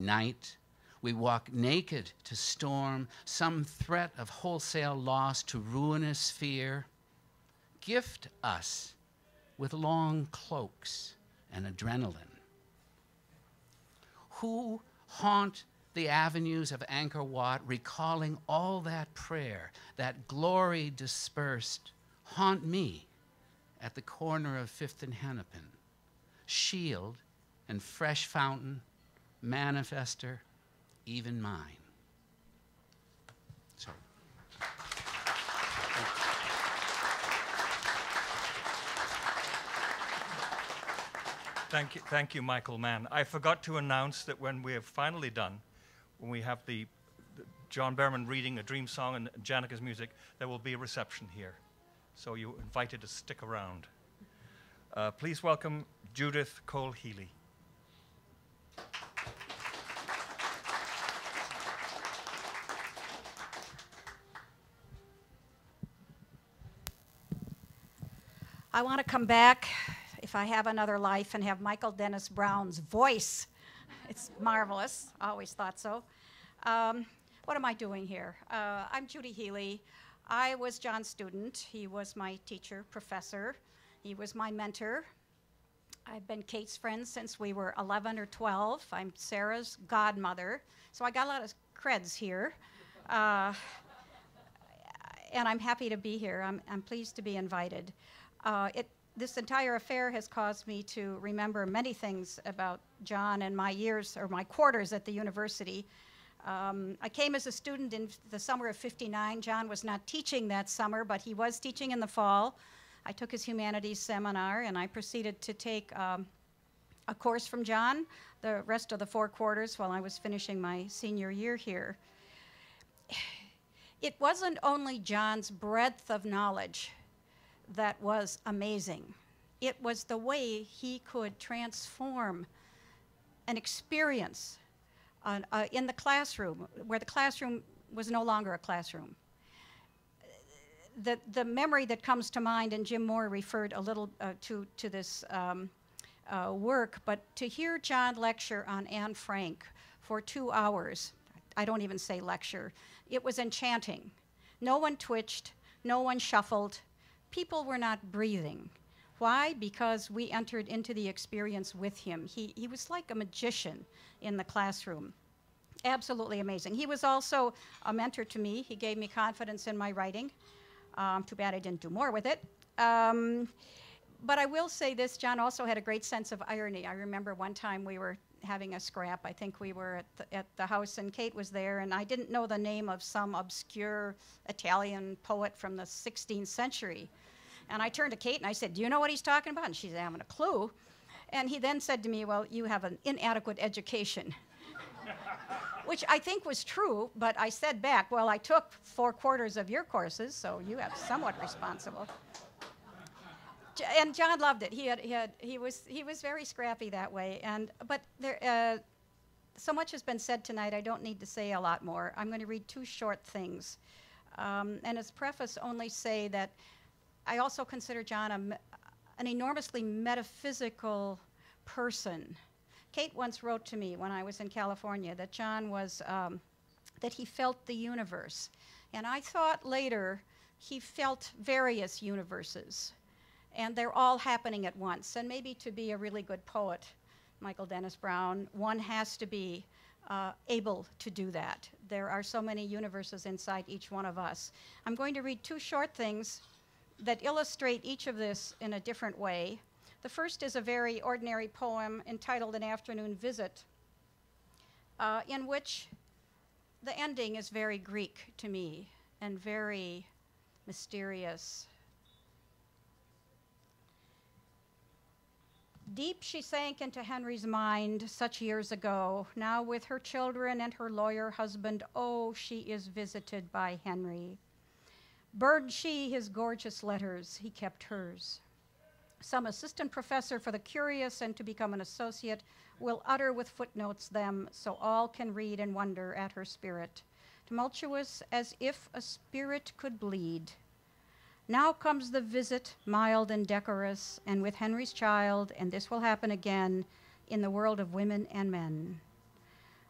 Night, we walk naked to storm some threat of wholesale loss to ruinous fear. Gift us with long cloaks and adrenaline. Who haunt the avenues of Angkor Wat, recalling all that prayer, that glory dispersed, haunt me at the corner of 5th and Hennepin. Shield and Fresh Fountain, Manifester, even mine. So. Thank you, Michael Mann. I forgot to announce that when we are finally done, when we have the John Berryman reading a dream song and Janika's music, there will be a reception here. So you're invited to stick around. Please welcome Judith Cole-Healy. I want to come back, if I have another life, and have Michael Dennis Brown's voice. It's marvelous. I always thought so. What am I doing here? I'm Judy Healy. I was John's student. He was my teacher, professor. He was my mentor. I've been Kate's friend since we were 11 or 12. I'm Sarah's godmother. So I got a lot of creds here. And I'm happy to be here. I'm pleased to be invited. This entire affair has caused me to remember many things about John and my years, or my quarters at the university. I came as a student in the summer of '59. John was not teaching that summer, but he was teaching in the fall. I took his humanities seminar, and I proceeded to take a course from John the rest of the 4 quarters while I was finishing my senior year here. It wasn't only John's breadth of knowledge that was amazing. It was the way he could transform an experience in the classroom, where the classroom was no longer a classroom. The memory that comes to mind, and Jim Moore referred a little to this work, but to hear John lecture on Anne Frank for 2 hours, I don't even say lecture, it was enchanting. No one twitched, no one shuffled, people were not breathing. Why? Because we entered into the experience with him. He was like a magician in the classroom. Absolutely amazing. He was also a mentor to me. He gave me confidence in my writing. Too bad I didn't do more with it. But I will say this, John also had a great sense of irony. I remember one time we were having a scrap. I think we were at the house, and Kate was there, and I didn't know the name of some obscure Italian poet from the 16th century. And I turned to Kate and I said, "Do you know what he's talking about?" And she said, "I haven't a clue." And he then said to me, "Well, you have an inadequate education." Which I think was true, but I said back, "Well, I took 4 quarters of your courses, so you have somewhat responsible." And John loved it. He was very scrappy that way. But there, so much has been said tonight. I don't need to say a lot more. I'm going to read 2 short things, and as preface, only say that I also consider John an enormously metaphysical person. Kate once wrote to me when I was in California that John was, that he felt the universe. And I thought later he felt various universes. And they're all happening at once. And maybe to be a really good poet, Michael Dennis Brown, one has to be able to do that. There are so many universes inside each one of us. I'm going to read 2 short things that illustrate each of this in a different way. The first is a very ordinary poem entitled An Afternoon Visit, in which the ending is very Greek to me and very mysterious. Deep she sank into Henry's mind such years ago. Now with her children and her lawyer husband, oh, she is visited by Henry. Burned she his gorgeous letters, he kept hers. Some assistant professor for the curious and to become an associate will utter with footnotes them, so all can read and wonder at her spirit, tumultuous as if a spirit could bleed. Now comes the visit, mild and decorous, and with Henry's child, and this will happen again in the world of women and men.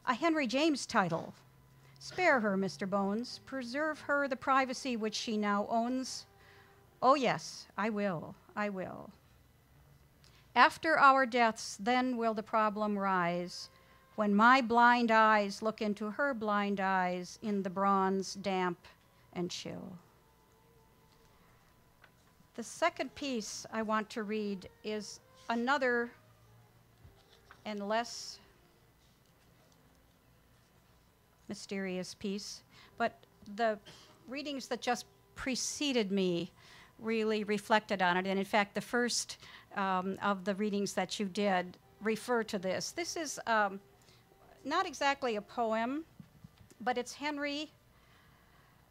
a Henry James title. Spare her, Mr. Bones. Preserve her the privacy which she now owns. Oh, yes, I will, I will. After our deaths, then will the problem rise, when my blind eyes look into her blind eyes in the bronze, damp, and chill. The second piece I want to read is another and less mysterious piece, but the readings that just preceded me really reflected on it. And in fact, the first of the readings that you did refer to this. This is not exactly a poem, but it's Henry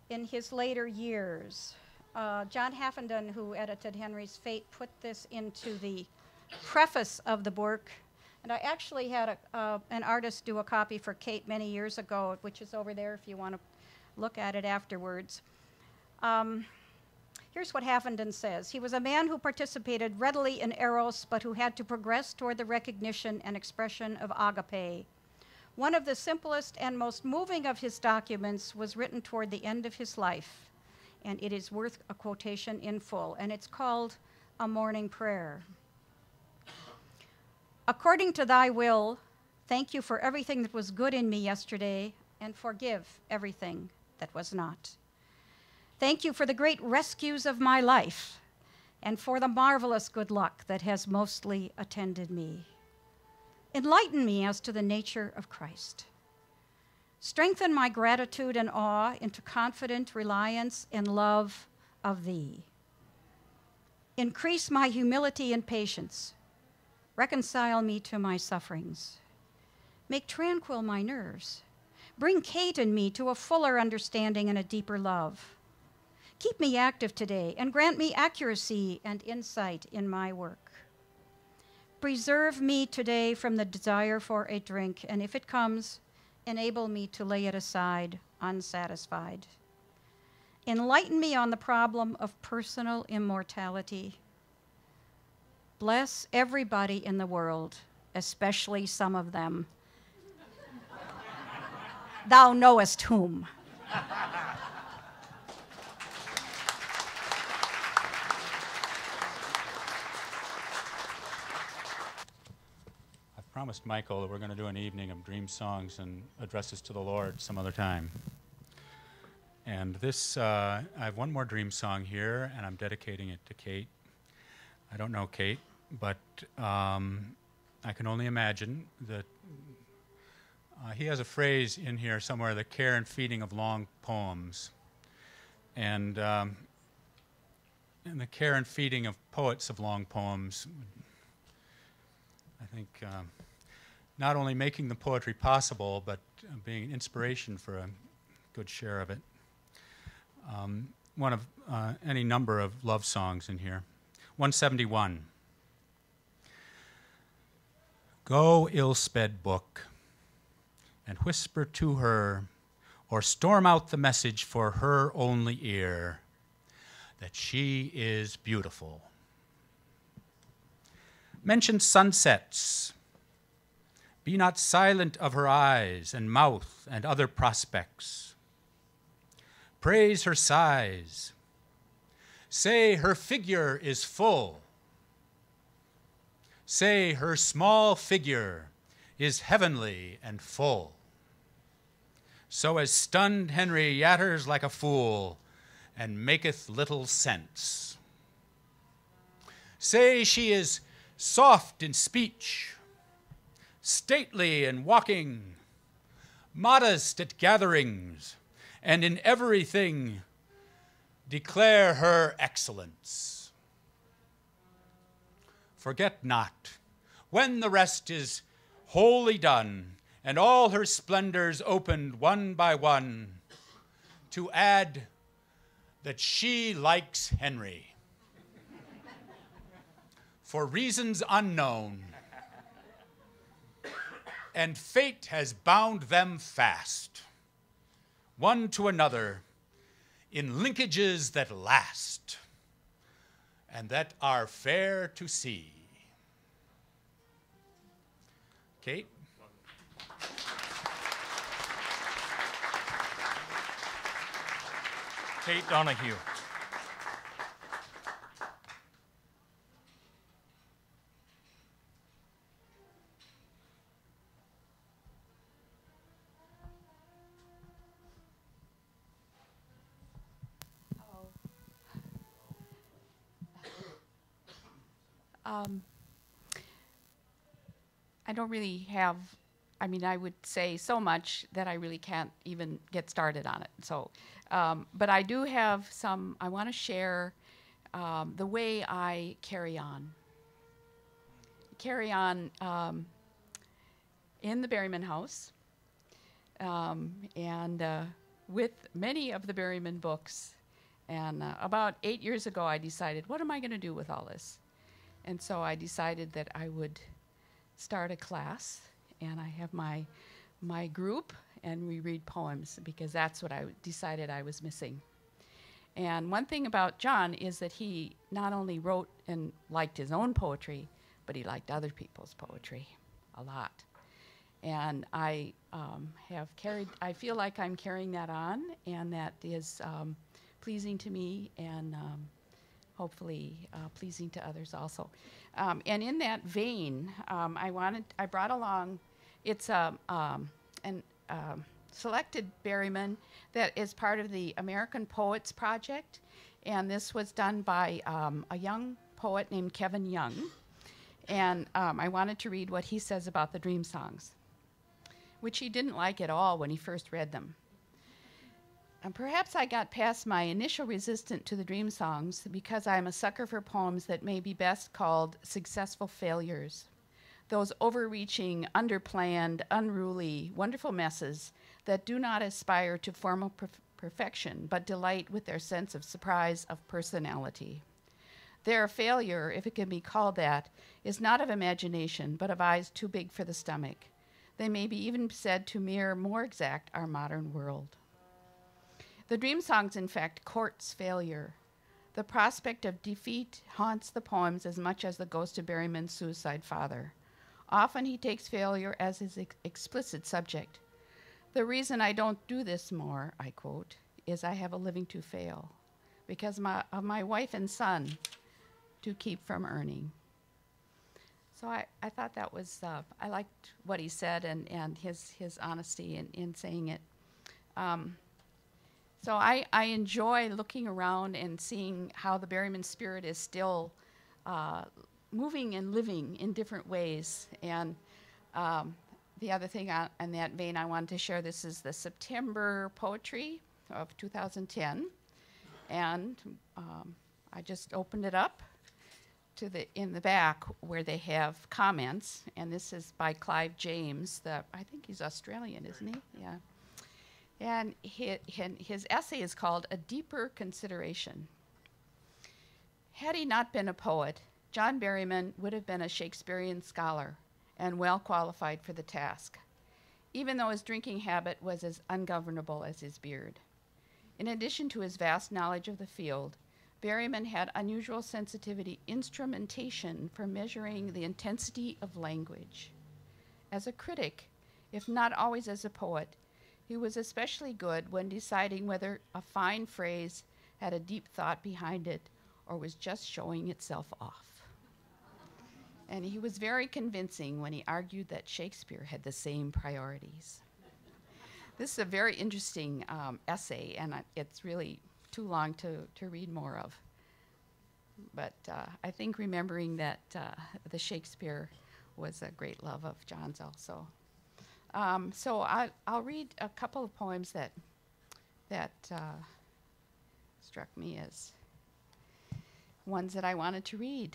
in his later years. John Haffenden, who edited Henry's Fate, put this into the preface of the book. And I actually had an artist do a copy for Kate many years ago, which is over there if you want to look at it afterwards. Here's what Haffenden says. He was a man who participated readily in eros, but who had to progress toward the recognition and expression of agape. One of the simplest and most moving of his documents was written toward the end of his life, and it is worth a quotation in full, and it's called A Morning Prayer. According to thy will, thank you for everything that was good in me yesterday, and forgive everything that was not. Thank you for the great rescues of my life, and for the marvelous good luck that has mostly attended me. Enlighten me as to the nature of Christ. Strengthen my gratitude and awe into confident reliance and love of thee. Increase my humility and patience. Reconcile me to my sufferings. Make tranquil my nerves. Bring Kate and me to a fuller understanding and a deeper love. Keep me active today and grant me accuracy and insight in my work. Preserve me today from the desire for a drink, and if it comes, enable me to lay it aside unsatisfied. Enlighten me on the problem of personal immortality. Bless everybody in the world, especially some of them. Thou knowest whom. I promised Michael that we're going to do an evening of dream songs and addresses to the Lord some other time. And this, I have one more dream song here, and I'm dedicating it to Kate. I don't know Kate, but I can only imagine that he has a phrase in here somewhere, the care and feeding of long poems. And the care and feeding of poets of long poems, I think, not only making the poetry possible, but being an inspiration for a good share of it. One of any number of love songs in here. 171. Go, ill-sped book, and whisper to her, or storm out the message for her only ear, that she is beautiful. Mention sunsets. Be not silent of her eyes and mouth and other prospects. Praise her size. Say her figure is full. Say her small figure is heavenly and full. So as stunned Henry yatters like a fool and maketh little sense. Say she is soft in speech, stately in walking, modest at gatherings, and in everything declare her excellence. Forget not, when the rest is wholly done, and all her splendors opened one by one, to add that she likes Henry. For reasons unknown, and fate has bound them fast, one to another, in linkages that last, and that are fair to see. Kate? Kate Donahue. I don't really have, I mean, I would say so much that I really can't even get started on it. So, but I do have some, I want to share the way I carry on. Carry on in the Berryman house and with many of the Berryman books. And about 8 years ago, I decided, what am I going to do with all this? And so I decided that I would start a class, and I have my group, and we read poems because that's what I decided I was missing. And one thing about John is that he not only wrote and liked his own poetry, but he liked other people's poetry a lot. And I I feel like I'm carrying that on, and that is pleasing to me and hopefully pleasing to others also. And in that vein, I brought along, it's selected Berryman that is part of the American Poets Project, and this was done by a young poet named Kevin Young, and I wanted to read what he says about the dream songs, which he didn't like at all when he first read them. And perhaps I got past my initial resistance to the dream songs because I'm a sucker for poems that may be best called successful failures. Those overreaching, underplanned, unruly, wonderful messes that do not aspire to formal perfection, but delight with their sense of surprise of personality. Their failure, if it can be called that, is not of imagination, but of eyes too big for the stomach. They may be even said to mirror more exact our modern world. The dream songs, in fact, courts failure. The prospect of defeat haunts the poems as much as the ghost of Berryman's suicide father. Often he takes failure as his explicit subject. The reason I don't do this more, I quote, is I have a living to fail, because of my wife and son to keep from earning. So I thought that was, I liked what he said and his honesty in saying it. So I enjoy looking around and seeing how the Berryman spirit is still moving and living in different ways. And the other thing in that vein I wanted to share, this is the September poetry of 2010. And I just opened it up to in the back where they have comments. And this is by Clive James. I think he's Australian, isn't he? Yeah. And his essay is called A Deeper Consideration. Had he not been a poet, John Berryman would have been a Shakespearean scholar and well qualified for the task, even though his drinking habit was as ungovernable as his beard. In addition to his vast knowledge of the field, Berryman had unusual sensitivity instrumentation for measuring the intensity of language. As a critic, if not always as a poet, he was especially good when deciding whether a fine phrase had a deep thought behind it or was just showing itself off. And he was very convincing when he argued that Shakespeare had the same priorities. This is a very interesting essay, and it's really too long to read more of. But I think remembering that the Shakespeare was a great love of John's also. So I'll read a couple of poems that struck me as ones that I wanted to read.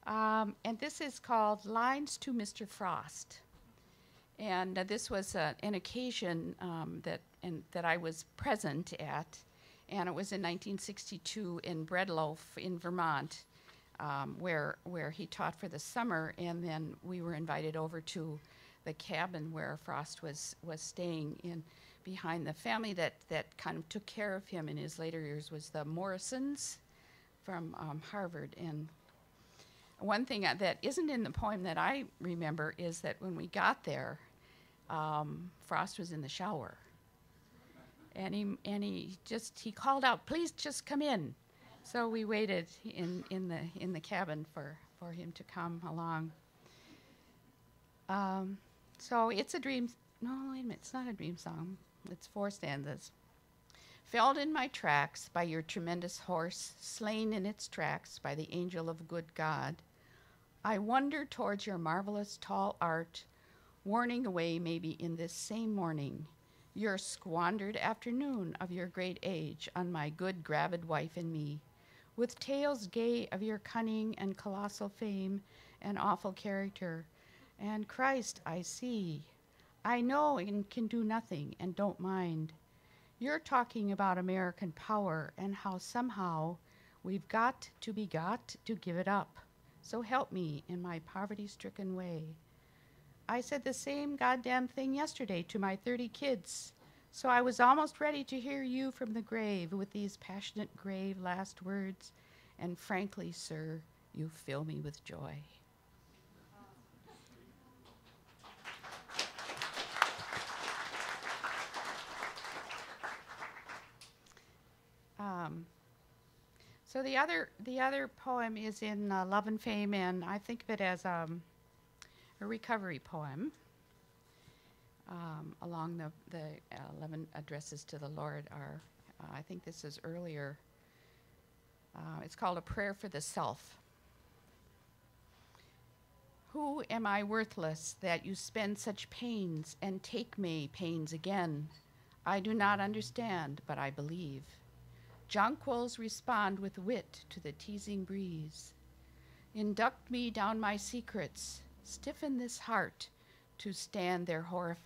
And this is called Lines to Mr. Frost. And this was an occasion that I was present at, and it was in 1962 in Breadloaf in Vermont, where he taught for the summer, and then we were invited over to the cabin where Frost was staying in behind. The family that kind of took care of him in his later years was the Morrisons from Harvard. And one thing that isn't in the poem that I remember is that when we got there, Frost was in the shower. And he called out, "Please just come in." So we waited in the cabin for him to come along. So it's a dream. No, wait a minute. It's not a dream song. It's 4 stanzas. Felled in my tracks by your tremendous horse, slain in its tracks by the angel of good God, I wander towards your marvelous tall art, warning away maybe in this same morning your squandered afternoon of your great age on my good gravid wife and me, with tales gay of your cunning and colossal fame and awful character. And Christ I see, I know and can do nothing and don't mind. You're talking about American power and how somehow we've got to give it up. So help me in my poverty-stricken way. I said the same goddamn thing yesterday to my 30 kids, so I was almost ready to hear you from the grave with these passionate, grave last words, and frankly, sir, you fill me with joy. So the other poem is in Love and Fame, and I think of it as a recovery poem. Along the 11 addresses to the Lord are, I think this is earlier. It's called A Prayer for the Self. Who am I worthless that you spend such pains and take me pains again? I do not understand, but I believe. Jonquils respond with wit to the teasing breeze. Induct me down my secrets, stiffen this heart to stand their horrified